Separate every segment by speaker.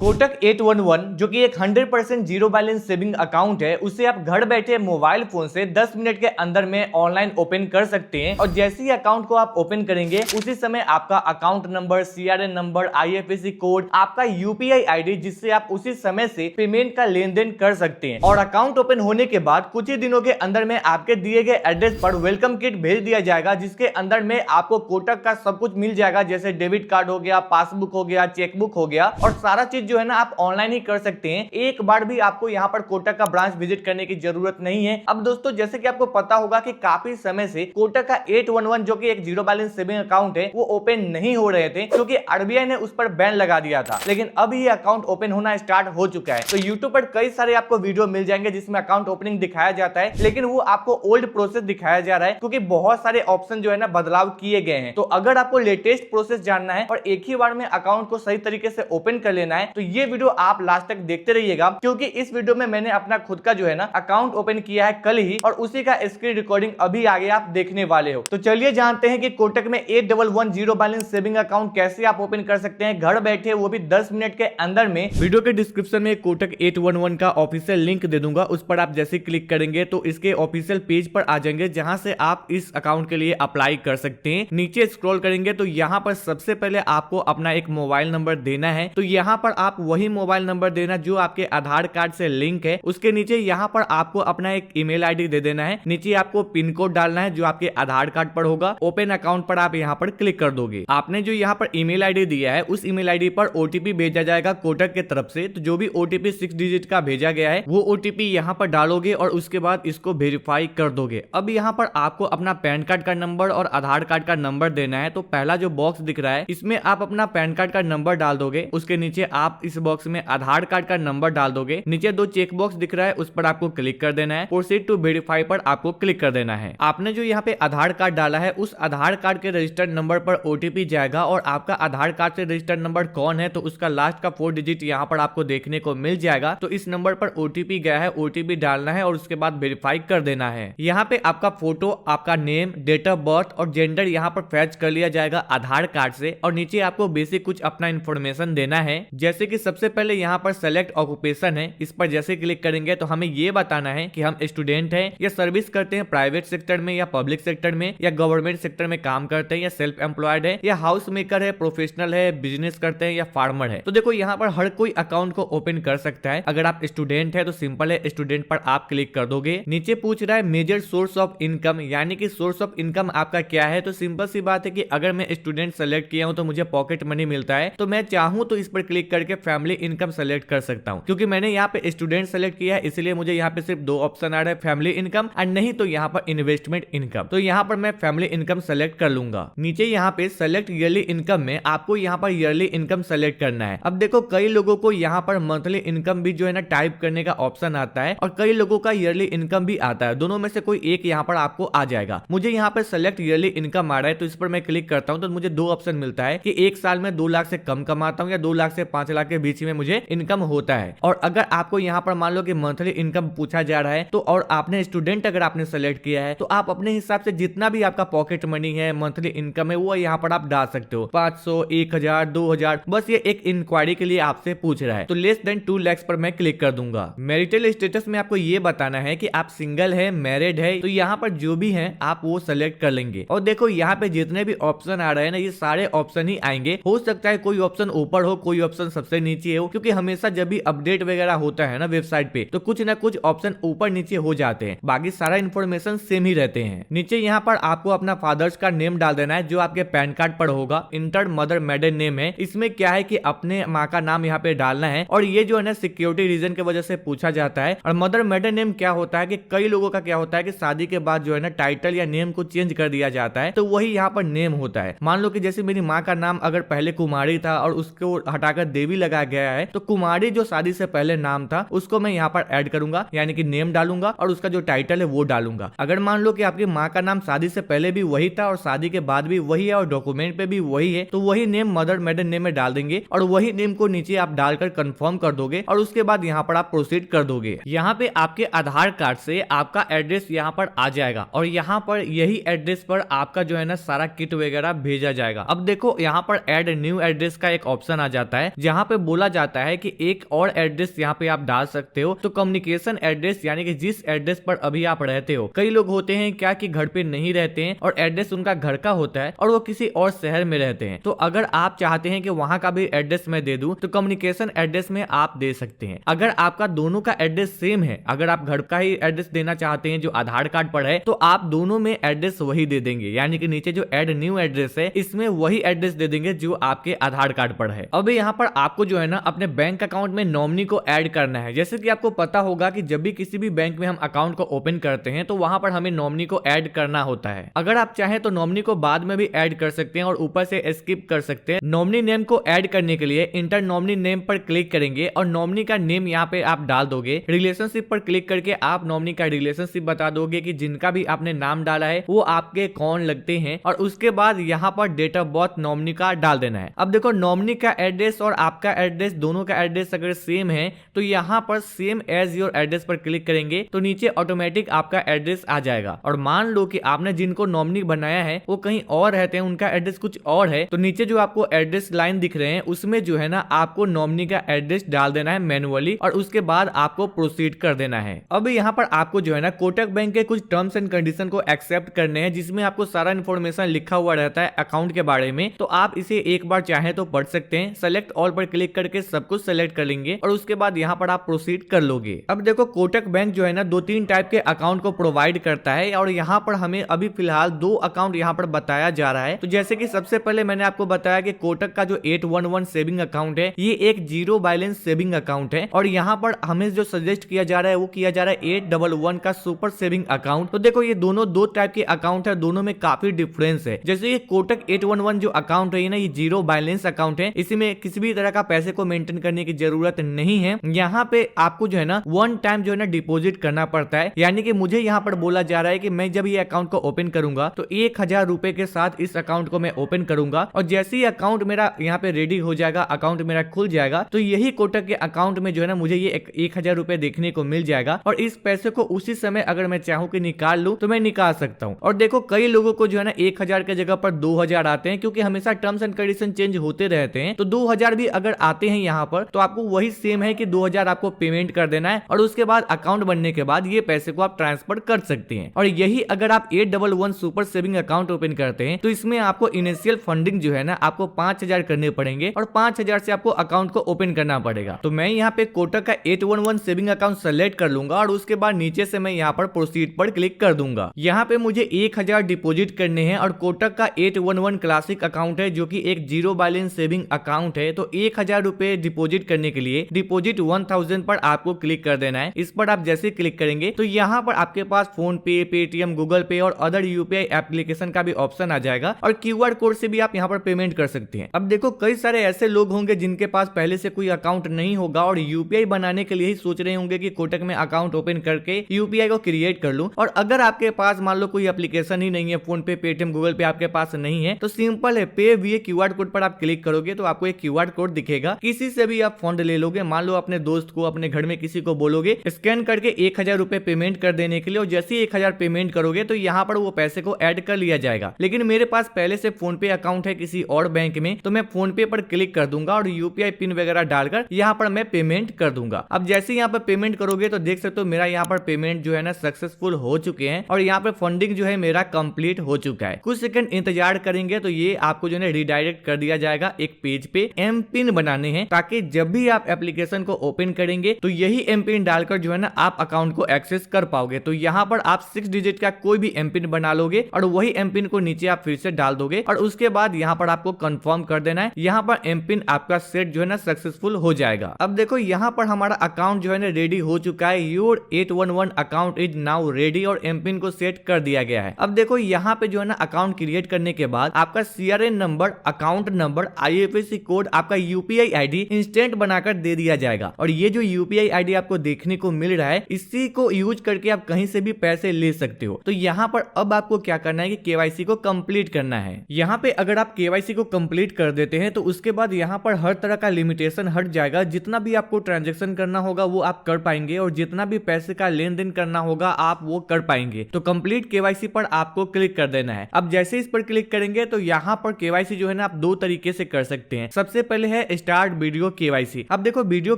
Speaker 1: कोटक 811 जो कि एक 100% जीरो बैलेंस सेविंग अकाउंट है, उसे आप घर बैठे मोबाइल फोन से 10 मिनट के अंदर में ऑनलाइन ओपन कर सकते हैं। और जैसे ही अकाउंट को आप ओपन करेंगे उसी समय आपका account number, CRN number, IFSC code, आपका UPI ID, जिससे आप उसी समय से पेमेंट का लेन देन कर सकते हैं। और अकाउंट ओपन होने के बाद कुछ ही दिनों के अंदर में आपके दिए गए एड्रेस पर वेलकम किट भेज दिया जाएगा, जिसके अंदर में आपको कोटक का सब कुछ मिल जाएगा, जैसे डेबिट कार्ड हो गया, पासबुक हो गया, चेकबुक हो गया, और सारा चीज जो है ना आप ऑनलाइन ही कर सकते हैं। एक बार भी आपको यहाँ पर कोटक का ब्रांच विजिट करने की जरूरत नहीं है। अब दोस्तों, जैसे कि आपको पता होगा कि काफी समय से कोटक का 811 जो कि एक जीरो बैलेंस सेविंग अकाउंट है वो ओपन नहीं हो रहे थे, क्योंकि RBI ने उस पर बैन लगा दिया था। लेकिन अब ये अकाउंट ओपन होना स्टार्ट हो चुका है। तो यूट्यूब पर कई सारे आपको वीडियो मिल जाएंगे जिसमें अकाउंट ओपनिंग दिखाया जाता है, लेकिन वो आपको ओल्ड प्रोसेस दिखाया जा रहा है, क्योंकि बहुत सारे ऑप्शन जो है ना बदलाव किए गए हैं। तो अगर आपको लेटेस्ट प्रोसेस जानना है और एक ही बार में अकाउंट को सही तरीके से ओपन कर लेना है, तो ये वीडियो आप लास्ट तक देखते रहिएगा, क्योंकि इस वीडियो में मैंने अपना खुद का जो है ना अकाउंट ओपन किया है कल ही, और उसी का स्क्रीन रिकॉर्डिंग अभी आगे आप देखने वाले हो। तो चलिए जानते हैं कि कोटक में 811 जीरो बैलेंस सेविंग अकाउंट कैसे आप ओपन कर सकते हैं घर बैठे, वो भी 10 मिनट के अंदर में। वीडियो के डिस्क्रिप्शन में कोटक 811 का ऑफिशियल लिंक दे दूंगा, उस पर आप जैसे क्लिक करेंगे तो इसके ऑफिशियल पेज पर आ जाएंगे, जहां से आप इस अकाउंट के लिए अप्लाई कर सकते हैं। नीचे स्क्रॉल करेंगे तो यहाँ पर सबसे पहले आपको अपना एक मोबाइल नंबर देना है। तो यहाँ पर आप वही मोबाइल नंबर देना जो आपके आधार कार्ड से लिंक है। उसके नीचे यहाँ पर आपको अपना एक ईमेल आईडी दे देना है। नीचे आपको पिन कोड डालना है जो आपके आधार कार्ड पर होगा। ओपन अकाउंट पर आप यहाँ पर क्लिक कर दोगे। आपने जो यहाँ पर ईमेल आईडी दिया है उस ईमेल आईडी पर OTP भेजा जाएगा कोटक के तरफ से। तो जो भी OTP 6 डिजिट का भेजा गया है वो OTP यहाँ पर डालोगे और उसके बाद इसको वेरीफाई कर दोगे। अब यहाँ पर आपको अपना पैन कार्ड का नंबर और आधार कार्ड का नंबर देना है। तो पहला जो बॉक्स दिख रहा है इसमें आप अपना पैन कार्ड का नंबर डाल दोगे। उसके नीचे आप इस बॉक्स में आधार कार्ड का नंबर डाल दोगे। नीचे 2 चेक बॉक्स दिख रहा है उस पर आपको क्लिक कर देना है। प्रोसीड टू वेरीफाई पर आपको क्लिक कर देना है। आपने जो यहाँ पे आधार कार्ड डाला है उस आधार कार्ड के रजिस्टर्ड नंबर पर OTP जाएगा, और आपका आधार कार्ड से रजिस्टर्ड नंबर कौन है तो उसका लास्ट का 4 डिजिट यहाँ पर आपको देखने को मिल जाएगा। तो इस नंबर पर OTP गया है, OTP डालना है और उसके बाद वेरीफाई कर देना है। यहाँ पे आपका फोटो, आपका नेम, डेट ऑफ बर्थ और जेंडर यहाँ पर फैच कर लिया जाएगा आधार कार्ड से। और नीचे आपको बेसिक कुछ अपना इंफॉर्मेशन देना है, जैसे कि सबसे पहले यहाँ पर सेलेक्ट ऑक्यूपेशन है। इस पर जैसे क्लिक करेंगे तो हमें ये बताना है कि हम स्टूडेंट हैं या सर्विस करते हैं प्राइवेट सेक्टर में या पब्लिक सेक्टर में, या गवर्नमेंट सेक्टर में काम करते हैं, या सेल्फ एम्प्लॉयड है, या हाउस मेकर है, प्रोफेशनल है, बिजनेस करते हैं, या फार्मर है। तो देखो यहाँ पर हर कोई अकाउंट को ओपन कर सकता है। अगर आप स्टूडेंट है तो सिंपल है, स्टूडेंट पर आप क्लिक कर दोगे। नीचे पूछ रहा है मेजर सोर्स ऑफ इनकम, यानी कि सोर्स ऑफ इनकम आपका क्या है। तो सिंपल सी बात है कि अगर मैं स्टूडेंट सेलेक्ट किया हूं तो मुझे पॉकेट मनी मिलता है, तो मैं चाहूं तो इस पर क्लिक करके फैमिली इनकम सेलेक्ट कर सकता हूं। क्योंकि मैंने यहाँ पे स्टूडेंट सेलेक्ट किया है इसलिए मुझे यहाँ पे सिर्फ 2 ऑप्शन आ रहे हैं, फैमिली इनकम और नहीं तो यहाँ पर इन्वेस्टमेंट इनकम। तो यहाँ पर मैं फैमिली इनकम सेलेक्ट कर लूंगा। नीचे यहाँ पे सेलेक्ट ईयरली इनकम में आपको यहाँ पर ईयरली इनकम सेलेक्ट करना है। अब देखो कई लोगों को यहाँ पर मंथली इनकम भी जो है ना टाइप करने का ऑप्शन आता है, और कई लोगों का ईयरली इनकम भी आता है। दोनों में से कोई एक यहाँ पर आपको आ जाएगा। मुझे यहाँ पर सेलेक्ट ईयरली इनकम आ रहा है तो इस पर मैं क्लिक करता हूँ तो मुझे 2 ऑप्शन मिलता है कि 1 साल में 2 लाख से कम कमाता हूँ या 2 लाख से 5 लाख के बीच में मुझे इनकम होता है। और अगर आपको यहाँ पर मान लो कि मंथली इनकम पूछा जा रहा है तो, और आपने स्टूडेंट अगर आपने सेलेक्ट किया है तो आप अपने हिसाब से जितना भी आपका पॉकेट मनी है, मंथली इनकम है, वो यहाँ पर आप डाल सकते हो। 500, 1000, 2000, बस ये एक इंक्वायरी के लिए आपसे पूछ रहा है। तो लेस देन 2 लाख पर मैं क्लिक कर दूंगा। मैरिटल स्टेटस में आपको ये बताना है कि आप सिंगल है, मैरिड है, तो यहाँ पर जो भी है आप वो सेलेक्ट कर लेंगे। और देखो यहाँ पे जितने भी ऑप्शन आ रहे हैं ना ये सारे ऑप्शन ही आएंगे। हो सकता है कोई ऑप्शन ऊपर हो, कोई ऑप्शन सबसे नीचे हो, क्योंकि हमेशा जब भी अपडेट वगैरह होता है ना वेबसाइट पे तो कुछ ना कुछ ऑप्शन ऊपर नीचे हो जाते हैं, बाकी सारा इन्फॉर्मेशन सेम ही रहते हैं। नीचे यहाँ पर आपको अपना फादर्स का नेम डाल देना है जो आपके पैन कार्ड पर होगा। इंटर मदर मेडन नेम है, इसमें क्या है कि अपने माँ का नाम यहाँ पे डालना है, और ये जो है ना सिक्योरिटी रीजन की वजह से पूछा जाता है। और मदर मेडन नेम क्या होता है कि कई लोगों का क्या होता है कि शादी के बाद जो है ना टाइटल या नेम को चेंज कर दिया जाता है, तो वही यहाँ पर नेम होता है। मान लो कि जैसे मेरी माँ का नाम अगर पहले कुमारी था और उसको हटाकर देवी लगा गया है, तो कुमारी जो शादी से पहले नाम था उसको मैं यहाँ पर ऐड करूंगा, यानी कि नेम डालूंगा और उसका जो टाइटल है वो डालूंगा। अगर मान लो कि आपकी माँ का नाम शादी से पहले भी वही था और शादी के बाद भी वही है और डॉक्यूमेंट पे भी वही है, तो वही नेम मदर मेडन नेम में डाल देंगे और वही नेम को नीचे आप डालकर कंफर्म कर दोगे और उसके बाद यहाँ पर आप प्रोसीड कर दोगे। यहाँ पे आपके आधार कार्ड से आपका एड्रेस यहाँ पर आ जाएगा और यहाँ पर यही एड्रेस पर आपका जो है ना सारा किट वगैरह भेजा जाएगा। अब देखो यहाँ पर ऐड न्यू एड्रेस का एक ऑप्शन आ जाता है, जहाँ पे बोला जाता है कि एक और एड्रेस यहाँ पे आप डाल सकते हो, तो कम्युनिकेशन एड्रेस यानी कि जिस एड्रेस पर अभी आप रहते हो। कई लोग होते हैं क्या कि घर पे नहीं रहते हैं और एड्रेस उनका घर का होता है और वो किसी और शहर में रहते हैं, तो अगर आप चाहते हैं कि वहां का भी एड्रेस मैं दे दूं तो कम्युनिकेशन एड्रेस में आप दे सकते हैं। अगर आपका दोनों का एड्रेस सेम है, अगर आप घर का ही एड्रेस देना चाहते हैं जो आधार कार्ड पर है, तो आप दोनों में एड्रेस वही दे देंगे, यानी कि नीचे जो एड न्यू एड्रेस है इसमें वही एड्रेस दे देंगे जो आपके आधार कार्ड पर है। अब यहाँ पर आपको जो है ना अपने बैंक अकाउंट में नॉमिनी को ऐड करना है। जैसे कि आपको पता होगा कि जब भी किसी भी बैंक में हम अकाउंट को ओपन करते हैं तो वहां पर हमें नॉमिनी को ऐड करना होता है। अगर आप चाहें तो नॉमिनी को बाद में भी ऐड कर सकते हैं और ऊपर से स्किप कर सकते हैं। नॉमिनी नेम को ऐड करने के लिए इंटर नॉमिनी नेम पर क्लिक करेंगे और नॉमिनी का नेम यहाँ पे आप डाल दोगे। रिलेशनशिप पर क्लिक करके आप नॉमिनी का रिलेशनशिप बता दोगे कि जिनका भी आपने नाम डाला है वो आपके कौन लगते हैं, और उसके बाद यहाँ पर डेट ऑफ बर्थ नॉमिनी का डाल देना है। अब देखो नॉमिनी का एड्रेस और आपका एड्रेस दोनों का एड्रेस अगर सेम है तो यहाँ पर सेम एज योर एड्रेस पर क्लिक करेंगे तो नीचे ऑटोमेटिक आपका एड्रेस आ जाएगा। और मान लो कि आपने जिनको नॉमिनी बनाया है वो कहीं और रहते हैं, उनका एड्रेस कुछ और है, तो नीचे जो आपको एड्रेस लाइन दिख रहे हैं उसमें जो है ना आपको नॉमिनी का एड्रेस डाल देना है मैनुअली और उसके बाद आपको प्रोसीड कर देना है। अब यहाँ पर आपको जो है ना कोटक बैंक के कुछ टर्म्स एंड कंडीशन को एक्सेप्ट करने हैं, जिसमें आपको सारा इन्फॉर्मेशन लिखा हुआ रहता है अकाउंट के बारे में। तो आप इसे एक बार चाहे तो पढ़ सकते हैं। सेलेक्ट ऑल पर क्लिक करके सब कुछ सेलेक्ट कर लेंगे और उसके बाद यहाँ पर आप प्रोसीड कर लोगे। अब देखो कोटक बैंक जो है ना 2-3 टाइप के अकाउंट को प्रोवाइड करता है और यहाँ पर हमें अभी फिलहाल 2 अकाउंट यहाँ पर बताया जा रहा है। तो जैसे कि सबसे पहले मैंने आपको बताया कि कोटक का जो 811 सेविंग अकाउंट है ये एक जीरो बैलेंस सेविंग अकाउंट है, और यहाँ पर हमें जो सजेस्ट किया जा रहा है वो किया जा रहा है 811 का सुपर सेविंग अकाउंट। तो देखो ये दोनों 2 टाइप के अकाउंट है, दोनों में काफी डिफरेंस है। जैसे ये कोटक 811 जो अकाउंट है ना ये जीरो बैलेंस अकाउंट है, इसमें किसी भी तरह का पैसे को मेंटेन करने की जरूरत नहीं है। यहाँ पे आपको जो है ना 1 टाइम जो है ना डिपॉजिट करना पड़ता है, यानी कि मुझे यहाँ पर बोला जा रहा है कि मैं जब ये अकाउंट को ओपन करूंगा तो 1000 रुपए के साथ इस अकाउंट को मैं ओपन करूंगा, और जैसे ही अकाउंट मेरा यहाँ पे रेडी हो जाएगा, अकाउंट मेरा खुल जाएगा, तो यही कोटक के अकाउंट में जो है ना मुझे ये 1000 रुपए देखने को मिल जाएगा, और इस पैसे को उसी समय अगर मैं चाहूँ कि निकाल लूँ तो मैं निकाल सकता हूँ। और देखो कई लोगों को जो है ना 1000 के जगह पर 2000 आते हैं, क्योंकि हमेशा टर्म्स एंड कंडीशन चेंज होते रहते हैं। तो 2000 भी अगर आते हैं यहाँ पर तो आपको वही सेम है कि 2000 आपको पेमेंट कर देना है और उसके बाद अकाउंट बनने के बाद ये पैसे को आप ट्रांसफर कर सकते हैं। और यही अगर आप 811 सुपर सेविंग अकाउंट ओपन करते हैं तो इसमें आपको इनिशियल फंडिंग जो है ना आपको 5000 करने पड़ेंगे और 5000 से आपको अकाउंट को ओपन करना पड़ेगा। तो मैं यहाँ पे कोटक का 811 सेविंग अकाउंट सेलेक्ट कर लूंगा और उसके बाद नीचे से मैं यहाँ पर प्रोसीड पर क्लिक कर दूंगा। यहाँ पे मुझे 1000 डिपोजिट करने हैं और कोटक का 811 क्लासिक अकाउंट है जो कि एक जीरो बैलेंस सेविंग अकाउंट है। तो 1000 रुपए डिपोजिट करने के लिए डिपोजिट 1000 पर आपको क्लिक कर देना है। इस पर आप जैसे क्लिक करेंगे तो यहाँ पर आपके पास फोन पे, पेटीएम, गूगल पे और अदर यूपीआई एप्लीकेशन का भी ऑप्शन आ जाएगा और क्यूआर कोड से भी आप यहाँ पर पेमेंट कर सकते हैं। अब देखो कई सारे ऐसे लोग होंगे जिनके पास पहले से कोई अकाउंट नहीं होगा और यूपीआई बनाने के लिए ही सोच रहे होंगे कि कोटक में अकाउंट ओपन करके यूपीआई को क्रिएट कर लूं। और अगर आपके पास मान लो कोई एप्लीकेशन ही नहीं है, फोन पे, पेटीएम, गूगल पे आपके पास नहीं है, तो सिंपल है, पे वीए क्यूआर कोड पर आप क्लिक करोगे तो आपको एक क्यूआर कोड दिखेगा। किसी से भी आप फंड ले लोगे, मान लो अपने दोस्त को, अपने घर में किसी को बोलोगे स्कैन करके 1000 रुपए पेमेंट कर देने के लिए, और जैसे ही 1000 पेमेंट करोगे तो यहाँ पर वो पैसे को ऐड कर लिया जाएगा। लेकिन मेरे पास पहले से फोन पे अकाउंट है किसी और बैंक में, तो मैं फोन पे पर क्लिक कर दूंगा और यूपीआई पिन वगैरह डालकर यहाँ पर मैं पेमेंट कर दूंगा। अब जैसे यहाँ पर पेमेंट करोगे तो देख सकते हो मेरा यहाँ पर पेमेंट जो है ना सक्सेसफुल हो चुके हैं और यहाँ पर फंडिंग जो है मेरा कंप्लीट हो चुका है। कुछ सेकंड इंतजार करेंगे तो ये आपको जो है रिडायरेक्ट कर दिया जाएगा एक पेज पे। एम पिन बनाने हैं ताकि जब भी आप एप्लीकेशन को ओपन करेंगे तो यही एम पिन डालकर जो है ना आप अकाउंट को एक्सेस कर पाओगे। तो यहाँ पर आप 6 डिजिट का कोई भी एम पिन बना लोगे और वही एम पिन को नीचे आप फिर से डाल दोगे और उसके बाद यहाँ पर आपको कंफर्म कर देना है। यहाँ पर एम पिन आपका सेट जो है ना सक्सेसफुल हो जाएगा। अब देखो यहाँ पर हमारा अकाउंट जो है ना रेडी हो चुका है। Your 811 account is now ready और एम पिन को सेट कर दिया गया है। अब देखो यहाँ पे जो है ना अकाउंट क्रिएट करने के बाद आपका CRN number, account number, IFSC code, आपका यूपीआई आईडी इंस्टेंट बनाकर दे दिया जाएगा। और ये जो यूपीआई आईडी आपको देखने को मिल रहा है इसी को यूज करके आप कहीं से भी पैसे ले सकते हो। तो यहाँ पर अब आपको क्या करना है कि केवाईसी को कंप्लीट करना है। यहाँ पे अगर आप केवाईसी को कंप्लीट कर देते हैं तो उसके बाद यहाँ पर हर तरह का लिमिटेशन हट जाएगा। जितना भी आपको ट्रांजैक्शन करना होगा वो आप कर पाएंगे और जितना भी पैसे का लेन देन करना होगा आप वो कर पाएंगे। तो कंप्लीट केवाईसी पर आपको क्लिक कर देना है। अब जैसे इस पर क्लिक करेंगे तो यहाँ पर केवाईसी जो है ना आप 2 तरीके से कर सकते हैं। सबसे पहले है स्टार्ट वीडियो केवाईसी। अब देखो वीडियो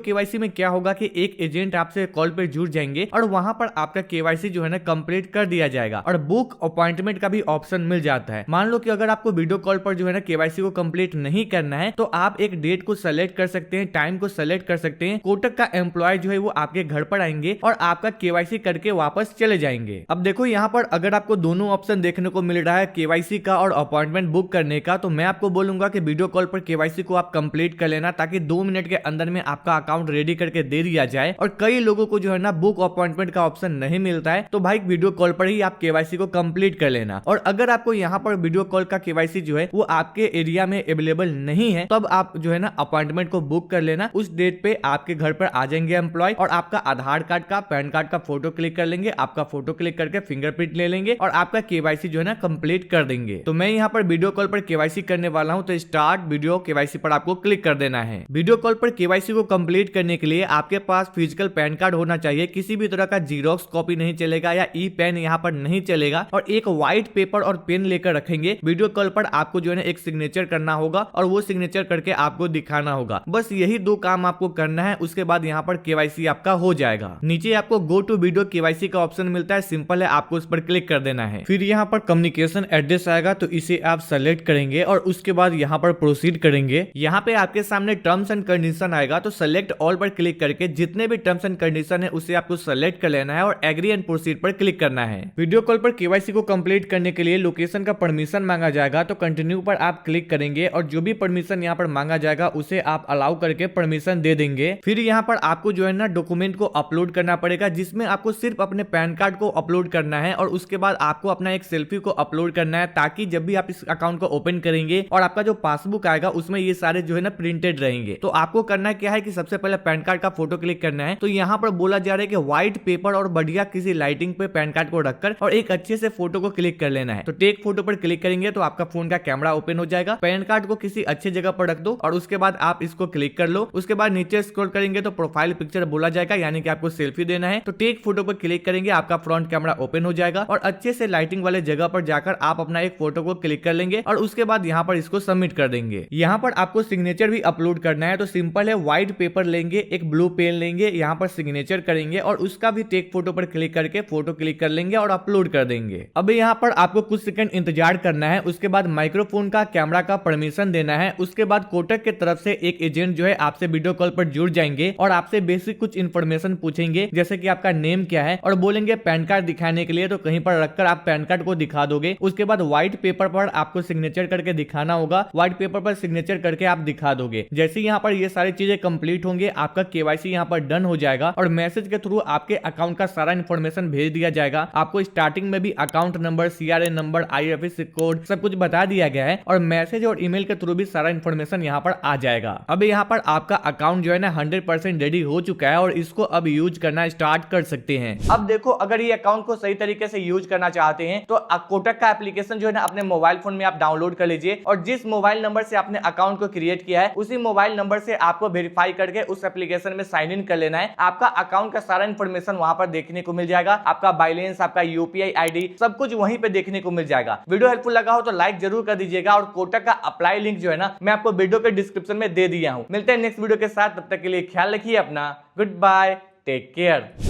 Speaker 1: केवाईसी में क्या होगा कि एक एजेंट आपसे कॉल पे जुड़ जाएंगे और वहां पर आपका केवाईसी जो है ना कंप्लीट कर दिया जाएगा और बुक अपॉइंटमेंट का भी ऑप्शन मिल जाता है। मान लो कि अगर आपको वीडियो कॉल पर जो है ना केवाईसी को कंप्लीट नहीं करना है तो आप एक डेट को सेलेक्ट कर सकते हैं, टाइम को सेलेक्ट कर सकते हैं। कोटक का एम्प्लॉय जो है वो आपके घर पर आएंगे और आपका केवाईसी करके वापस चले जाएंगे। अब देखो यहाँ पर अगर आपको दोनों ऑप्शन देखने को मिल रहा है केवाईसी का और अपॉइंटमेंट बुक करने का, तो मैं आपको बोलूंगा कि वीडियो कॉल पर केवाईसी को आप कंप्लीट कर लेना ताकि 2 मिनट के अंदर में आपका अकाउंट रेडी करके दे दिया जाए। और कई लोगों को जो है ना बुक अपॉइंटमेंट का ऑप्शन नहीं मिलता है, तो भाई वीडियो कॉल पर ही आप केवाईसी को कंप्लीट कर लेना। और अगर आपको यहाँ पर वीडियो कॉल का केवाईसी जो है वो आपके एरिया में अवेलेबल नहीं है, तब आप जो है ना अपॉइंटमेंट को बुक कर लेना। उस डेट पे आपके घर पर आ जाएंगे एम्प्लॉय और आपका आधार कार्ड का, पैन कार्ड का फोटो क्लिक कर लेंगे, आपका फोटो क्लिक करके फिंगरप्रिंट ले लेंगे और आपका केवाईसी जो है ना कंप्लीट कर देंगे। तो मैं यहाँ पर वीडियो कॉल पर केवाईसी करने वाला हूँ, तो स्टार्ट वीडियो केवाईसी पर आपको क्लिक कर देना है। वीडियो कॉल पर केवाईसी को कंप्लीट करने के लिए आपके पास फिजिकल पैन कार्ड होना चाहिए, किसी भी तरह का जीरोक्स कॉपी नहीं चलेगा या ई पेन यहाँ पर नहीं चलेगा। और एक व्हाइट पेपर और पेन लेकर रखेंगे। वीडियो कॉल पर आपको जो है ना एक सिग्नेचर करना होगा और वो सिग्नेचर करके आपको दिखाना होगा। बस यही 2 काम आपको करना है, उसके बाद यहाँ पर केवाईसी आपका हो जाएगा। नीचे आपको गो टू वीडियो केवाईसी का ऑप्शन मिलता है, सिंपल है, आपको उस पर क्लिक कर देना है। फिर यहाँ पर कम्युनिकेशन एड्रेस आएगा, तो इसे आप सेलेक्ट करेंगे और उसके बाद यहाँ पर प्रोसीड करेंगे। यहाँ पे आपके सामने टर्म्स एंड कंडीशन आएगा, तो सेलेक्ट ऑल पर क्लिक करके जितने भी टर्म्स एंड कंडीशन है उसे आपको सेलेक्ट कर लेना है और एग्री एंड प्रोसीड पर क्लिक करना है। वीडियो कॉल पर केवाईसी को कंप्लीट करने के लिए लोकेशन का परमिशन मांगा जाएगा, तो कंटिन्यू पर आप क्लिक करेंगे और जो भी परमिशन यहाँ पर मांगा जाएगा उसे आप अलाउ करके परमिशन दे देंगे। फिर यहाँ पर आपको जो है ना डॉक्यूमेंट को अपलोड करना पड़ेगा, जिसमें आपको सिर्फ अपने पैन कार्ड को अपलोड करना है और उसके बाद आपको अपना एक सेल्फी को अपलोड करना है, ताकि जब भी आप इस अकाउंट को ओपन करेंगे और आपका जो पासबुक आएगा उसमें ये सारे जो है ना प्रिंटेड रहेंगे। तो आपको करना क्या है कि सबसे पहले पैन कार्ड का फोटो क्लिक करना है। तो यहाँ पर बोला जा रहा है कि व्हाइट पेपर और बढ़िया किसी लाइटिंग पे पैन कार्ड को रखकर और एक अच्छे से फोटो को क्लिक कर लेना है। तो टेक फोटो पर क्लिक करेंगे तो आपका फोन का कैमरा ओपन हो जाएगा। पैन कार्ड को किसी अच्छे जगह पर रख दो और उसके बाद आप इसको क्लिक कर लो। उसके बाद नीचे स्क्रॉल करेंगे तो प्रोफाइल पिक्चर बोला जाएगा, यानी कि आपको सेल्फी देना है। तो टेक फोटो पर क्लिक करेंगे, आपका फ्रंट कैमरा ओपन हो जाएगा और अच्छे से लाइटिंग वाले जगह पर जाकर आप अपना एक फोटो को क्लिक कर लेंगे और उसके बाद यहाँ पर इसको सबमिट कर देंगे। यहाँ पर आपको सिग्नेचर भी अपलोड करना है, तो सिंपल है, व्हाइट पेपर लेंगे, एक ब्लू पेन लेंगे, यहाँ पर सिग्नेचर करेंगे और उसका भी टेक फोटो पर क्लिक करके फोटो क्लिक कर लेंगे और अपलोड कर देंगे। अब यहाँ पर आपको कुछ सेकंड इंतजार करना है, उसके बाद माइक्रोफोन का, कैमरा का परमिशन देना है। उसके बाद कोटक के तरफ से एक एजेंट जो है आपसे वीडियो कॉल पर जुड़ जाएंगे और आपसे बेसिक कुछ इन्फॉर्मेशन पूछेंगे, जैसे कि आपका नेम क्या है और बोलेंगे पैन कार्ड दिखाने के लिए, तो कहीं पर रखकर आप पैन कार्ड को दिखा दोगे। उसके बाद व्हाइट पेपर पर आपको सिग्नेचर करके दिखाना होगा, व्हाइट पेपर पर सिग्नेचर करके आप दिखा दोगे। जैसे यहाँ पर ये सारी चीजें कंप्लीट होंगे, आपका केवाईसी यहाँ पर डन हो जाएगा और मैसेज के थ्रू आपके अकाउंट का सारा इन्फॉर्मेशन भेज दिया जाएगा। आपको स्टार्टिंग में भी account number, CRA number, IFSC code सब कुछ बता दिया गया है और मैसेज और ईमेल के थ्रू भी सारा इन्फॉर्मेशन यहाँ पर आ जाएगा। अब यहाँ पर आपका अकाउंट जो है ना 100% रेडी हो चुका है और इसको अब यूज करना स्टार्ट कर सकते हैं। अब देखो, अगर ये अकाउंट को सही तरीके से यूज करना चाहते हैं तो कोटक का एप्लीकेशन जो है ना अपने मोबाइल फोन में आप डाउनलोड कर लीजिए और जिस मोबाइल नंबर से आपने अकाउंट को क्रिएट किया है उसी मोबाइल नंबर से आपको वेरीफाई करके उस एप्लीकेशन में साइन इन कर लेना है। आपका अकाउंट का सारा इन्फॉर्मेशन वहां पर देखने को मिल जाएगा, आपका बैलेंस, आपका UPI ID सब कुछ वहीं पे देखने को मिल जाएगा। वीडियो हेल्पफुल लगा हो तो लाइक जरूर कर दीजिएगा और कोटक का अप्लाई लिंक जो है ना मैं आपको वीडियो के डिस्क्रिप्शन में दे दिया हूं। मिलते हैं नेक्स्ट वीडियो के साथ, तब तक के लिए ख्याल रखिए अपना। Good bye, take care.